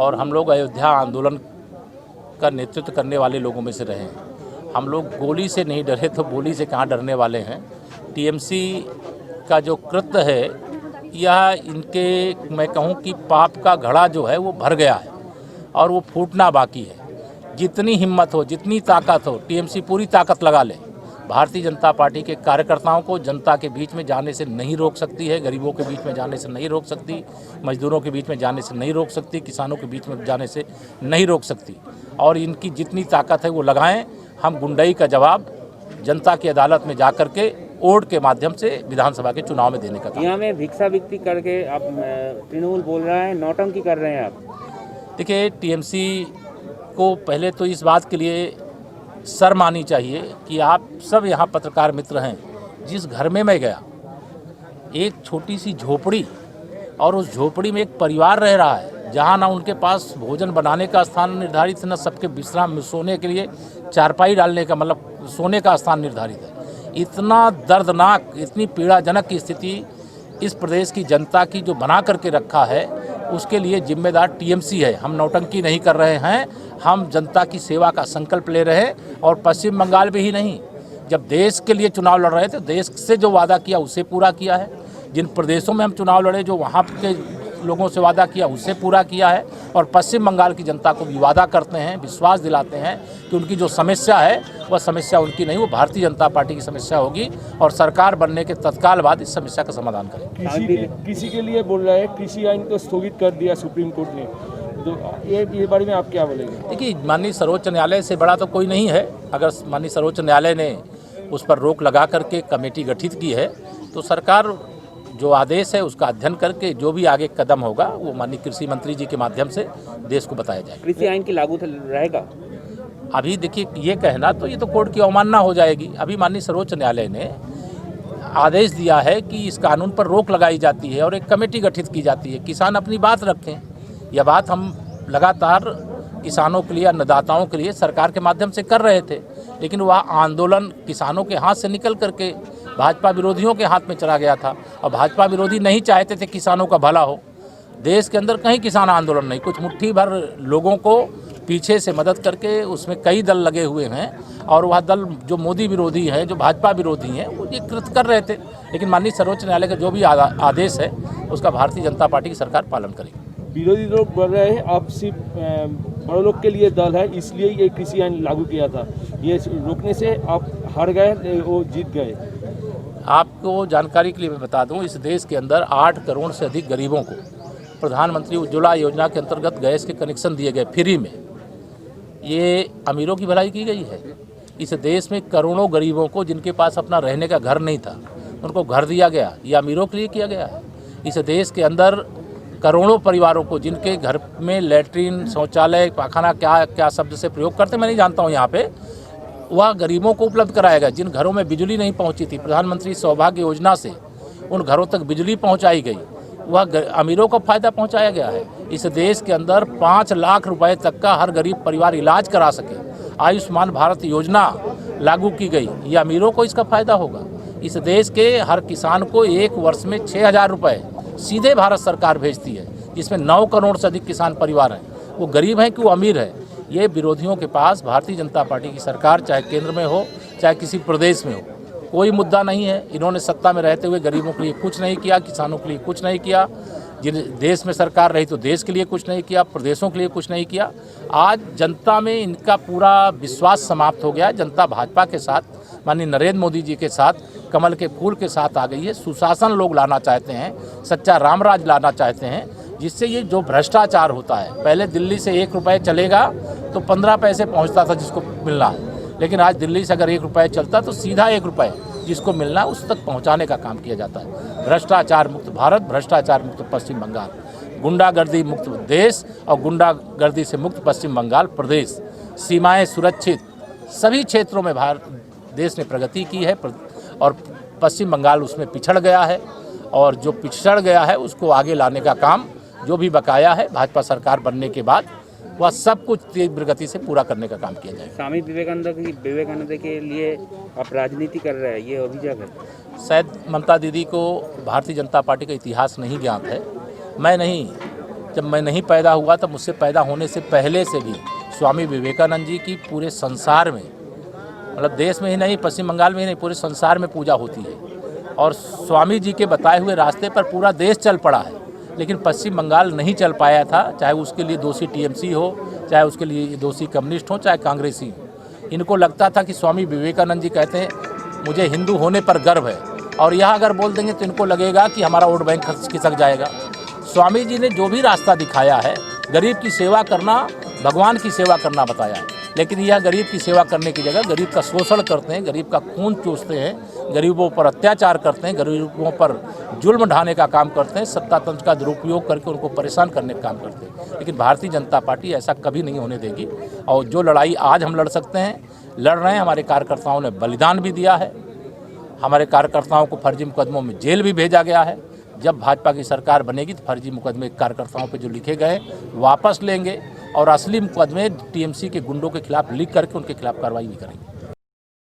और हम लोग अयोध्या आंदोलन का नेतृत्व करने वाले लोगों में से रहे हैं। हम लोग गोली से नहीं डरे तो बोली से कहाँ डरने वाले हैं। टीएमसी का जो कृत्य है यह इनके, मैं कहूँ कि पाप का घड़ा जो है वो भर गया है और वो फूटना बाकी है। जितनी हिम्मत हो, जितनी ताकत हो, टीएमसी पूरी ताकत लगा ले। भारतीय जनता पार्टी के कार्यकर्ताओं को जनता के बीच में जाने से नहीं रोक सकती है, गरीबों के बीच में जाने से नहीं रोक सकती, मजदूरों के बीच में जाने से नहीं रोक सकती, किसानों के बीच में जाने से नहीं रोक सकती। और इनकी जितनी ताकत है वो लगाएं। हम गुंडई का जवाब जनता की अदालत में जा कर के वोट के माध्यम से विधानसभा के चुनाव में देने का काम। यहाँ में भिक्षा विक्ति करके आप तृणमूल बोल रहा है, नौटंकी कर रहे हैं आप। देखिए, टीएमसी को पहले तो इस बात के लिए शर्म आनी चाहिए कि आप सब यहाँ पत्रकार मित्र हैं। जिस घर में मैं गया, एक छोटी सी झोपड़ी, और उस झोपड़ी में एक परिवार रह रहा है जहाँ ना उनके पास भोजन बनाने का स्थान निर्धारित है, न सबके विश्राम सोने के लिए चारपाई डालने का, मतलब सोने का स्थान निर्धारित है। इतना दर्दनाक, इतनी पीड़ाजनक की स्थिति इस प्रदेश की जनता की जो बना करके रखा है, उसके लिए जिम्मेदार टीएमसी है। हम नौटंकी नहीं कर रहे हैं, हम जनता की सेवा का संकल्प ले रहे हैं। और पश्चिम बंगाल में ही नहीं, जब देश के लिए चुनाव लड़ रहे थे, देश से जो वादा किया उसे पूरा किया है। जिन प्रदेशों में हम चुनाव लड़े, जो वहाँ के लोगों से वादा किया उसे पूरा किया है। और पश्चिम बंगाल की जनता को भी वादा करते हैं, विश्वास दिलाते हैं कि उनकी जो समस्या है वह समस्या उनकी नहीं, वो भारतीय जनता पार्टी की समस्या होगी और सरकार बनने के तत्काल बाद इस समस्या का समाधान करेंगे। किसी के लिए बोल रहा है, कृषि आइन को स्थगित कर दिया सुप्रीम कोर्ट ने, तो ये बारे में आप क्या बोलेंगे? देखिए, माननीय सर्वोच्च न्यायालय से बड़ा तो कोई नहीं है। अगर माननीय सर्वोच्च न्यायालय ने उस पर रोक लगा करके कमेटी गठित की है, तो सरकार जो आदेश है उसका अध्ययन करके जो भी आगे कदम होगा वो माननीय कृषि मंत्री जी के माध्यम से देश को बताया जाएगा। कृषि आइन की लागू रहेगा? अभी देखिए, ये कहना तो ये तो कोर्ट की अवमानना हो जाएगी। अभी माननीय सर्वोच्च न्यायालय ने आदेश दिया है कि इस कानून पर रोक लगाई जाती है और एक कमेटी गठित की जाती है। किसान अपनी बात रखें। यह बात हम लगातार किसानों के लिए, अन्नदाताओं के लिए सरकार के माध्यम से कर रहे थे, लेकिन वह आंदोलन किसानों के हाथ से निकल करके भाजपा विरोधियों के हाथ में चला गया था। और भाजपा विरोधी नहीं चाहते थे किसानों का भला हो। देश के अंदर कहीं किसान आंदोलन नहीं, कुछ मुट्ठी भर लोगों को पीछे से मदद करके उसमें कई दल लगे हुए हैं, और वह दल जो मोदी विरोधी हैं, जो भाजपा विरोधी हैं, वो ये कृत्य कर रहे थे। लेकिन माननीय सर्वोच्च न्यायालय का जो भी आदेश है उसका भारतीय जनता पार्टी की सरकार पालन करेगी। विरोधी लोग बोल रहे हैं आप सिर्फ बड़े लोग के लिए दल है, इसलिए ये कृषि आइन लागू किया था, ये रोकने से आप हार गए, वो जीत गए। आपको जानकारी के लिए मैं बता दूं, इस देश के अंदर 8 करोड़ से अधिक गरीबों को प्रधानमंत्री उज्ज्वला योजना के अंतर्गत गैस के कनेक्शन दिए गए फ्री में। ये अमीरों की भलाई की गई है। इस देश में करोड़ों गरीबों को जिनके पास अपना रहने का घर नहीं था, उनको घर दिया गया। ये अमीरों के लिए किया गया है। इस देश के अंदर करोड़ों परिवारों को जिनके घर में लैट्रीन, शौचालय, पाखाना, क्या शब्द से प्रयोग करते मैं नहीं जानता हूँ यहाँ पे, वह गरीबों को उपलब्ध कराया गया। जिन घरों में बिजली नहीं पहुँची थी, प्रधानमंत्री सौभाग्य योजना से उन घरों तक बिजली पहुँचाई गई, वह अमीरों को फ़ायदा पहुँचाया गया है। इस देश के अंदर 5 लाख रुपए तक का हर गरीब परिवार इलाज करा सके, आयुष्मान भारत योजना लागू की गई। ये अमीरों को इसका फ़ायदा होगा। इस देश के हर किसान को 1 वर्ष में 6,000 रुपये सीधे भारत सरकार भेजती है, जिसमें 9 करोड़ से अधिक किसान परिवार हैं। वो गरीब हैं कि वो अमीर है, ये विरोधियों के पास भारतीय जनता पार्टी की सरकार, चाहे केंद्र में हो चाहे किसी प्रदेश में हो, कोई मुद्दा नहीं है। इन्होंने सत्ता में रहते हुए गरीबों के लिए कुछ नहीं किया, किसानों के लिए कुछ नहीं किया। जिन देश में सरकार रही तो देश के लिए कुछ नहीं किया, प्रदेशों के लिए कुछ नहीं किया। आज जनता में इनका पूरा विश्वास समाप्त हो गया। जनता भाजपा के साथ, माननीय नरेंद्र मोदी जी के साथ, कमल के फूल के साथ आ गई है। सुशासन लोग लाना चाहते हैं, सच्चा रामराज लाना चाहते हैं, जिससे ये जो भ्रष्टाचार होता है, पहले दिल्ली से 1 रुपये चलेगा तो 15 पैसे पहुंचता था जिसको मिलना है, लेकिन आज दिल्ली से अगर 1 रुपये चलता तो सीधा 1 रुपये जिसको मिलना है उस तक पहुंचाने का काम किया जाता है। भ्रष्टाचार मुक्त भारत, भ्रष्टाचार मुक्त पश्चिम बंगाल, गुंडागर्दी मुक्त देश और गुंडागर्दी से मुक्त पश्चिम बंगाल प्रदेश, सीमाएं सुरक्षित, सभी क्षेत्रों में देश ने प्रगति की है और पश्चिम बंगाल उसमें पिछड़ गया है। और जो पिछड़ गया है उसको आगे लाने का काम जो भी बकाया है भाजपा सरकार बनने के बाद, वह सब कुछ तीव्र गति से पूरा करने का काम किया जाएगा। स्वामी विवेकानंद के लिए आप राजनीति कर रहे हैं, ये अभियोग है। शायद ममता दीदी को भारतीय जनता पार्टी का इतिहास नहीं ज्ञात है। मैं नहीं, जब मैं नहीं पैदा हुआ तब मुझसे पैदा होने से पहले से भी स्वामी विवेकानंद जी की पूरे संसार में, मतलब देश में ही नहीं, पश्चिम बंगाल में ही नहीं, पूरे संसार में पूजा होती है। और स्वामी जी के बताए हुए रास्ते पर पूरा देश चल पड़ा है, लेकिन पश्चिम बंगाल नहीं चल पाया था, चाहे उसके लिए दोषी टीएमसी हो, चाहे उसके लिए दोषी कम्युनिस्ट हो, चाहे कांग्रेसी हो। इनको लगता था कि स्वामी विवेकानंद जी कहते हैं मुझे हिंदू होने पर गर्व है, और यह अगर बोल देंगे तो इनको लगेगा कि हमारा वोट बैंक खिसक जाएगा। स्वामी जी ने जो भी रास्ता दिखाया है, गरीब की सेवा करना, भगवान की सेवा करना बताया है, लेकिन यह गरीब की सेवा करने की जगह गरीब का शोषण करते हैं, गरीब का खून चूसते हैं, गरीबों पर अत्याचार करते हैं, गरीबों पर जुल्म ढाने का काम करते हैं, सत्ता तंत्र का दुरुपयोग करके उनको परेशान करने का काम करते हैं। लेकिन भारतीय जनता पार्टी ऐसा कभी नहीं होने देगी, और जो लड़ाई आज हम लड़ सकते हैं, लड़ रहे हैं। हमारे कार्यकर्ताओं ने बलिदान भी दिया है, हमारे कार्यकर्ताओं को फर्जी मुकदमों में जेल भी भेजा गया है। जब भाजपा की सरकार बनेगी तो फर्जी मुकदमे कार्यकर्ताओं पे जो लिखे गए वापस लेंगे, और असली मुकदमे टीएमसी के गुंडों के खिलाफ लिख करके उनके खिलाफ कार्रवाई भी करेंगे।